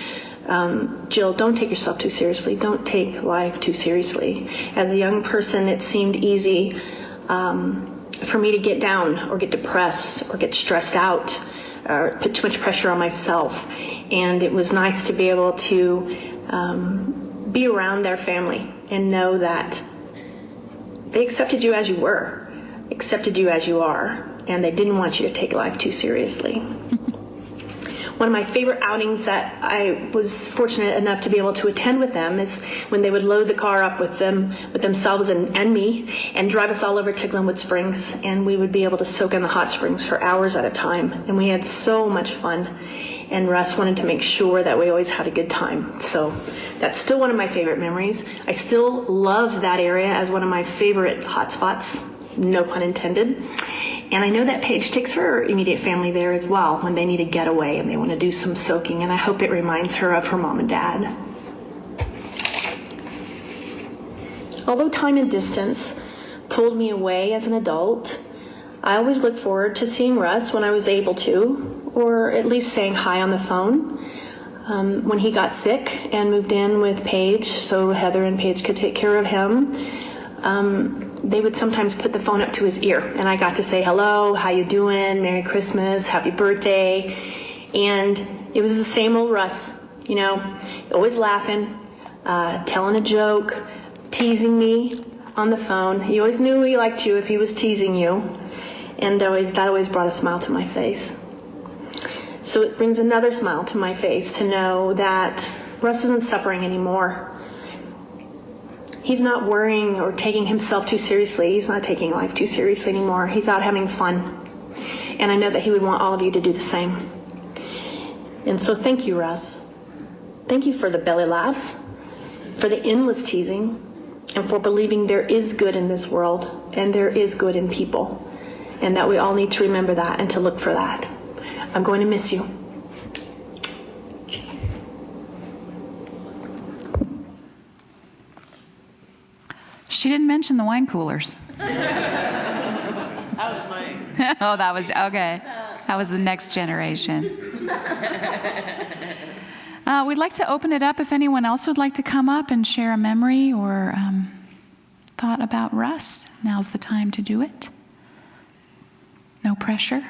K: Jill, don't take yourself too seriously. Don't take life too seriously. As a young person, it seemed easy for me to get down or get depressed or get stressed out or put too much pressure on myself. And it was nice to be able to be around their family and know that they accepted you as you were, accepted you as you are, and they didn't want you to take life too seriously. One of my favorite outings that I was fortunate enough to be able to attend with them is when they would load the car up with themselves and me, and drive us all over to Glenwood Springs, and we would be able to soak in the hot springs for hours at a time. And we had so much fun. And Russ wanted to make sure that we always had a good time. So that's still one of my favorite memories. I still love that area as one of my favorite hot spots, no pun intended. And I know that Paige takes her immediate family there as well when they need a getaway and they want to do some soaking, and I hope it reminds her of her mom and dad. Although time and distance pulled me away as an adult, I always looked forward to seeing Russ when I was able to, or at least saying hi on the phone. When he got sick and moved in with Paige, so Heather and Paige could take care of him, they would sometimes put the phone up to his ear, and I got to say hello, how you doing, Merry Christmas, Happy Birthday, and it was the same old Russ, you know, always laughing, telling a joke, teasing me on the phone. He always knew he liked you if he was teasing you, and that always brought a smile to my face. So it brings another smile to my face to know that Russ isn't suffering anymore. He's not worrying or taking himself too seriously. He's not taking life too seriously anymore. He's out having fun. And I know that he would want all of you to do the same. And so thank you, Russ. Thank you for the belly laughs, for the endless teasing, and for believing there is good in this world and there is good in people. And that we all need to remember that and to look for that. I'm going to miss you.
B: She didn't mention the wine coolers.
C: That was mine.
B: Oh, that was, okay. That was the next generation. We'd like to open it up if anyone else would like to come up and share a memory or thought about Russ. Now's the time to do it. No pressure.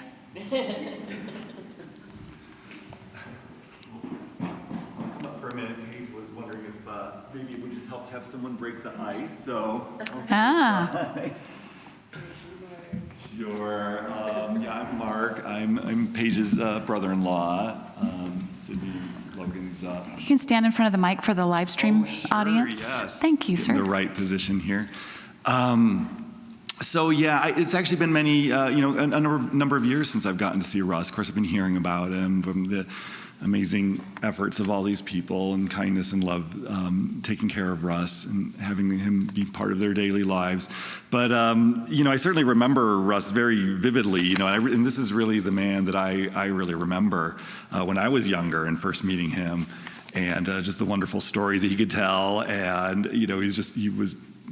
L: For a minute, Paige was wondering if maybe it would just help to have someone break the ice, so.
B: Ah.
L: Sure. Yeah, I'm Mark. I'm Paige's brother-in-law. Sydney Logan's.
B: You can stand in front of the mic for the live stream audience.
L: Yes.
B: Thank you,
L: Get
B: sir.
L: in the right position here. So yeah, it's actually been many, a number of years since I've gotten to see Russ. Of course, I've been hearing about him from the amazing efforts of all these people and kindness and love, taking care of Russ and having him be part of their daily lives. But, I certainly remember Russ very vividly, and this is really the man that I really remember when I was younger and first meeting him, and just the wonderful stories that he could tell, and,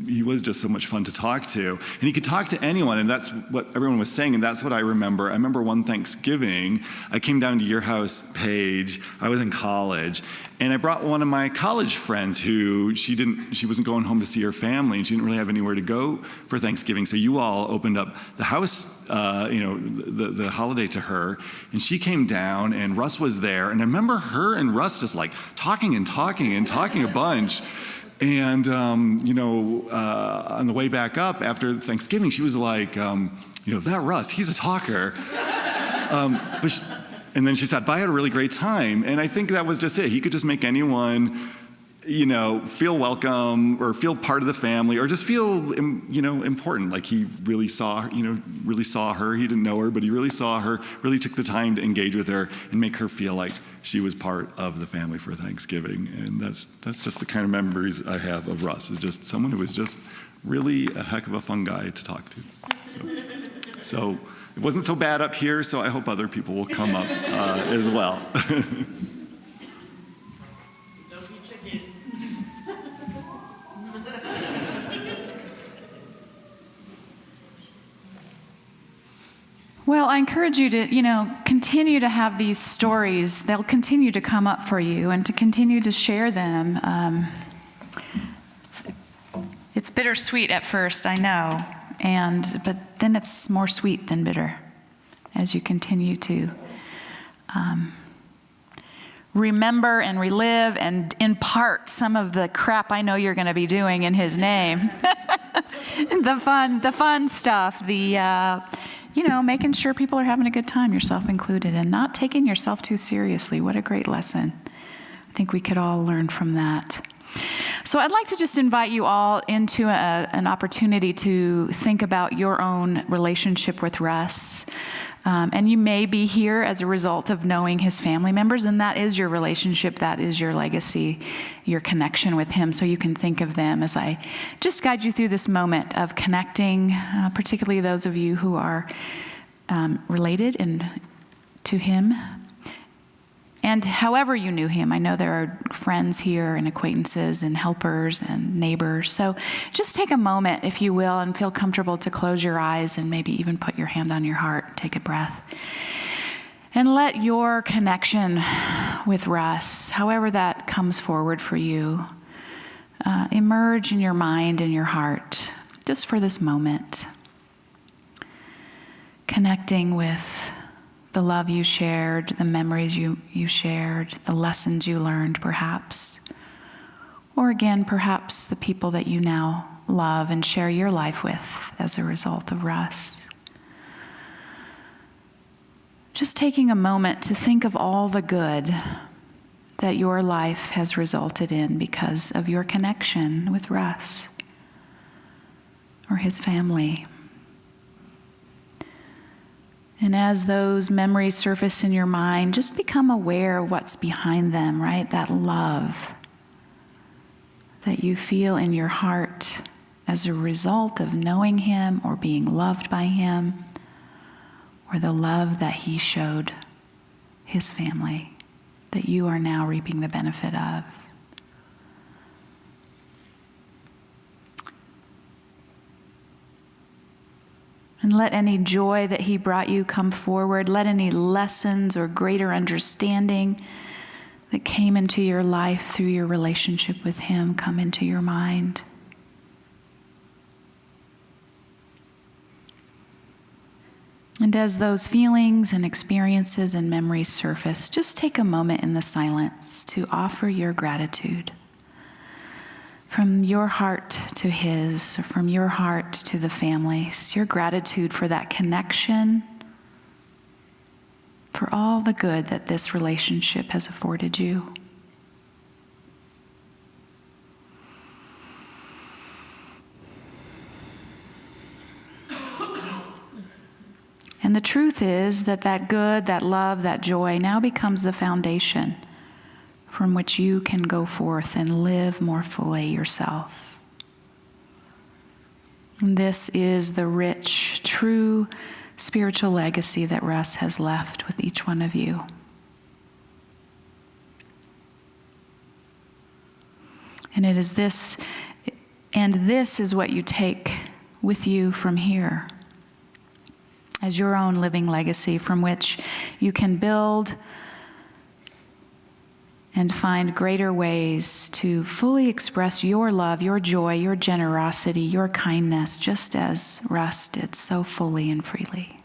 L: he was just so much fun to talk to. And he could talk to anyone, and that's what everyone was saying, and that's what I remember. I remember one Thanksgiving, I came down to your house, Paige. I was in college, and I brought one of my college friends who she wasn't going home to see her family, and she didn't really have anywhere to go for Thanksgiving. So you all opened up the house, the holiday to her, and she came down, and Russ was there, and I remember her and Russ just like talking a bunch. And, on the way back up after Thanksgiving, she was like, that Russ, he's a talker. And then she said, but I had a really great time. And I think that was just it. He could just make anyone feel welcome or feel part of the family or just feel, important. Like he really saw her. He didn't know her, but he really saw her, really took the time to engage with her and make her feel like she was part of the family for Thanksgiving. And that's just the kind of memories I have of Russ, is just someone who was just really a heck of a fun guy to talk to. So it wasn't so bad up here, so I hope other people will come up as well.
B: Well, I encourage you to, continue to have these stories. They'll continue to come up for you and to continue to share them. It's bittersweet at first, I know, but then it's more sweet than bitter as you continue to remember and relive and impart some of the crap I know you're going to be doing in his name. the fun stuff, making sure people are having a good time, yourself included, and not taking yourself too seriously. What a great lesson. I think we could all learn from that. So I'd like to just invite you all into an opportunity to think about your own relationship with Russ. And you may be here as a result of knowing his family members, and that is your relationship, that is your legacy, your connection with him. So you can think of them as I just guide you through this moment of connecting, particularly those of you who are related to him. And however you knew him, I know there are friends here and acquaintances and helpers and neighbors. So just take a moment, if you will, and feel comfortable to close your eyes and maybe even put your hand on your heart, take a breath. And let your connection with Russ, however that comes forward for you, emerge in your mind and your heart, just for this moment. Connecting with the love you shared, the memories you shared, the lessons you learned, perhaps. Or again, perhaps the people that you now love and share your life with as a result of Russ. Just taking a moment to think of all the good that your life has resulted in because of your connection with Russ or his family. And as those memories surface in your mind, just become aware of what's behind them, right? That love that you feel in your heart as a result of knowing him or being loved by him, or the love that he showed his family that you are now reaping the benefit of. And let any joy that he brought you come forward. Let any lessons or greater understanding that came into your life through your relationship with him come into your mind. And as those feelings and experiences and memories surface, just take a moment in the silence to offer your gratitude. From your heart to his, or from your heart to the family's, your gratitude for that connection, for all the good that this relationship has afforded you. And the truth is that good, that love, that joy now becomes the foundation from which you can go forth and live more fully yourself. And this is the rich, true spiritual legacy that Russ has left with each one of you. And this is what you take with you from here as your own living legacy from which you can build and find greater ways to fully express your love, your joy, your generosity, your kindness, just as Russ did so fully and freely.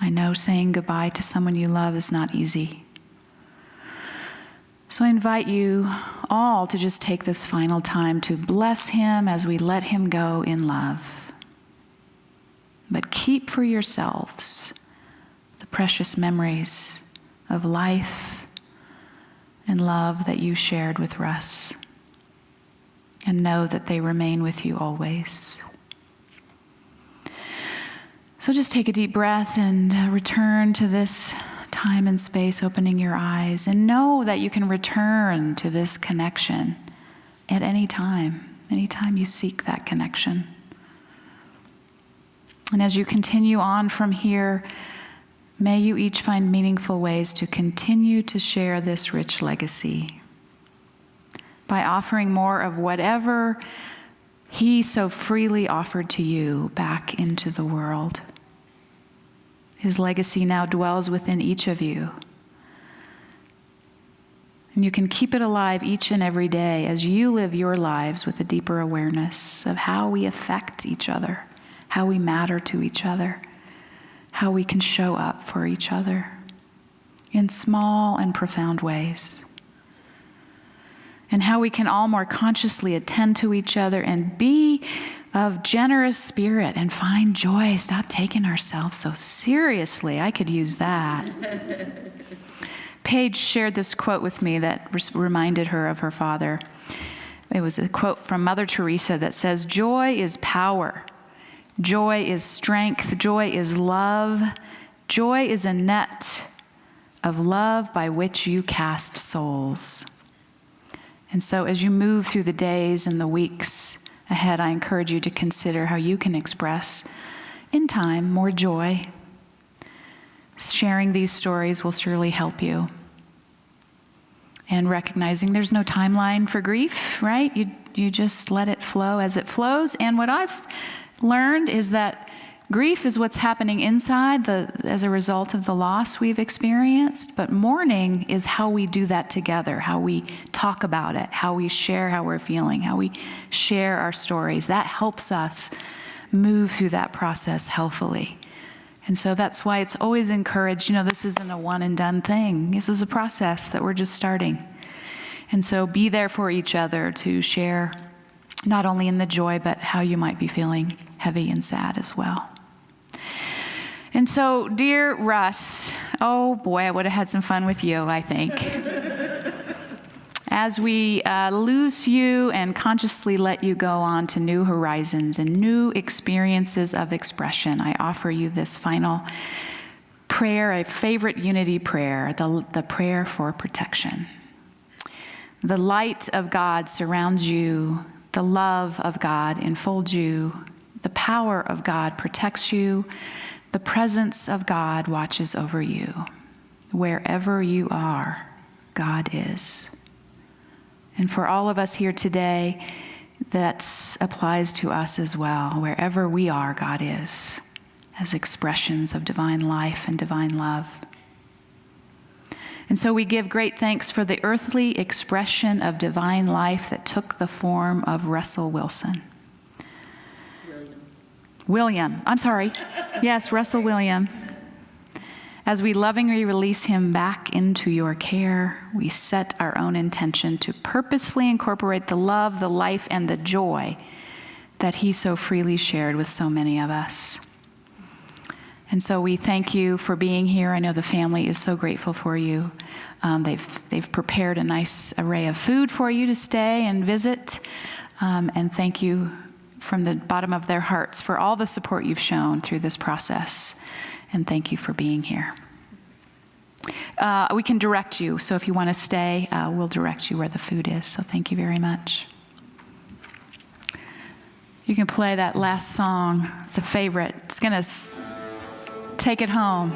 B: I know saying goodbye to someone you love is not easy. So I invite you all to just take this final time to bless him as we let him go in love. But keep for yourselves the precious memories of life and love that you shared with Russ. And know that they remain with you always. So just take a deep breath and return to this time and space, opening your eyes, and know that you can return to this connection at any time you seek that connection. And as you continue on from here, may you each find meaningful ways to continue to share this rich legacy by offering more of whatever he so freely offered to you back into the world. His legacy now dwells within each of you. And you can keep it alive each and every day as you live your lives with a deeper awareness of how we affect each other, how we matter to each other, how we can show up for each other in small and profound ways. And how we can all more consciously attend to each other and be of generous spirit and find joy. Stop taking ourselves so seriously. I could use that. Paige shared this quote with me that reminded her of her father. It was a quote from Mother Teresa that says, "Joy is power. Joy is strength. Joy is love. Joy is a net of love by which you cast souls." And so as you move through the days and the weeks ahead, I encourage you to consider how you can express, in time, more joy. Sharing these stories will surely help you. And recognizing there's no timeline for grief, right? You just let it flow as it flows. And what I've learned is that grief is what's happening inside as a result of the loss we've experienced, but mourning is how we do that together, how we talk about it, how we share how we're feeling, how we share our stories. That helps us move through that process healthily. And so that's why it's always encouraged, this isn't a one and done thing. This is a process that we're just starting. And so be there for each other to share not only in the joy, but how you might be feeling heavy and sad as well. And so, dear Russ, oh boy, I would have had some fun with you, I think. As we loose you and consciously let you go on to new horizons and new experiences of expression, I offer you this final prayer, a favorite unity prayer, the prayer for protection. The light of God surrounds you. The love of God enfolds you. The power of God protects you. The presence of God watches over you. Wherever you are, God is. And for all of us here today, that applies to us as well. Wherever we are, God is, as expressions of divine life and divine love. And so we give great thanks for the earthly expression of divine life that took the form of Russell Wilson. William, I'm sorry. Yes, Russell William. As we lovingly release him back into your care, we set our own intention to purposefully incorporate the love, the life, and the joy that he so freely shared with so many of us. And so we thank you for being here. I know the family is so grateful for you. They've prepared a nice array of food for you to stay and visit. And thank you from the bottom of their hearts for all the support you've shown through this process. And thank you for being here. We can direct you. So if you want to stay, we'll direct you where the food is. So thank you very much. You can play that last song. It's a favorite. It's going to take it home.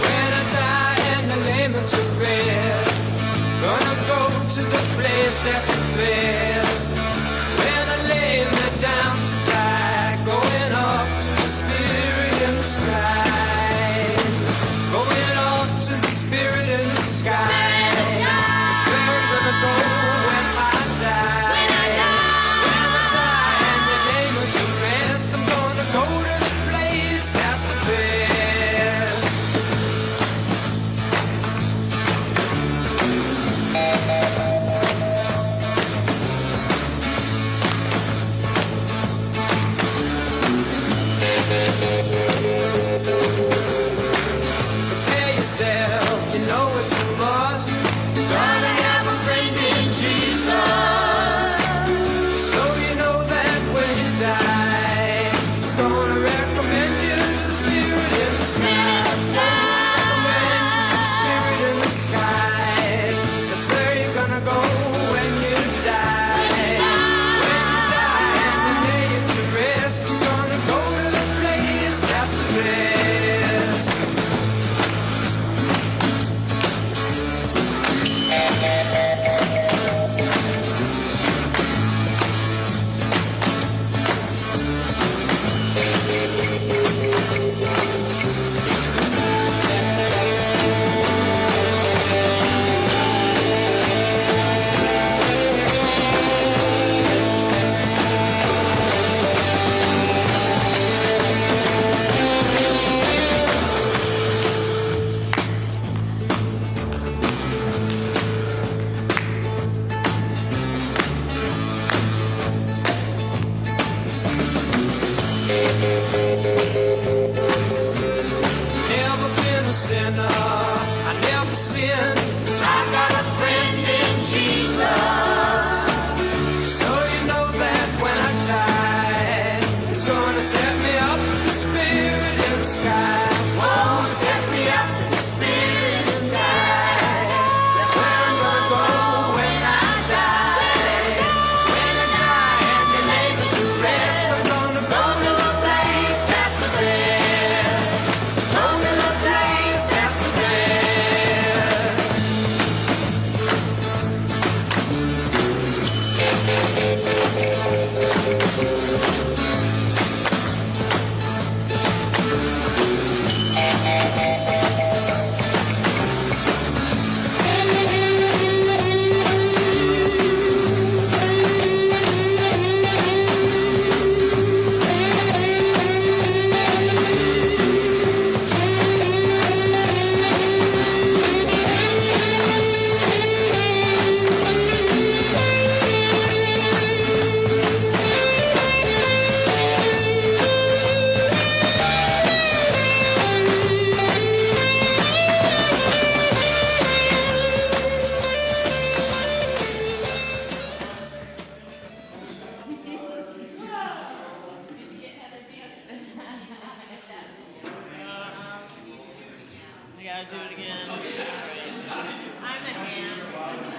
F: When I die and the name of Prepare yourself, you know it's a must. Gonna have a friend in Jesus. So you know that when you die, He's gonna recommend you to the Spirit in the sky. Recommend you to the Spirit in the sky. That's where you're gonna go when you die. When you die and you lay it to rest, you're gonna go to the place that's the best. Never been a sinner, I never sinned. I got a friend in Jesus. So you know that when I die, He's gonna set me up with the Spirit in the sky. Oh, set me up with the Spirit in the sky. That's where I'm gonna go when I die. When I die and they lay me to rest, I'm gonna go to the place that's the best. Go to the place that's the best.
C: We gotta do it again. I'm a ham.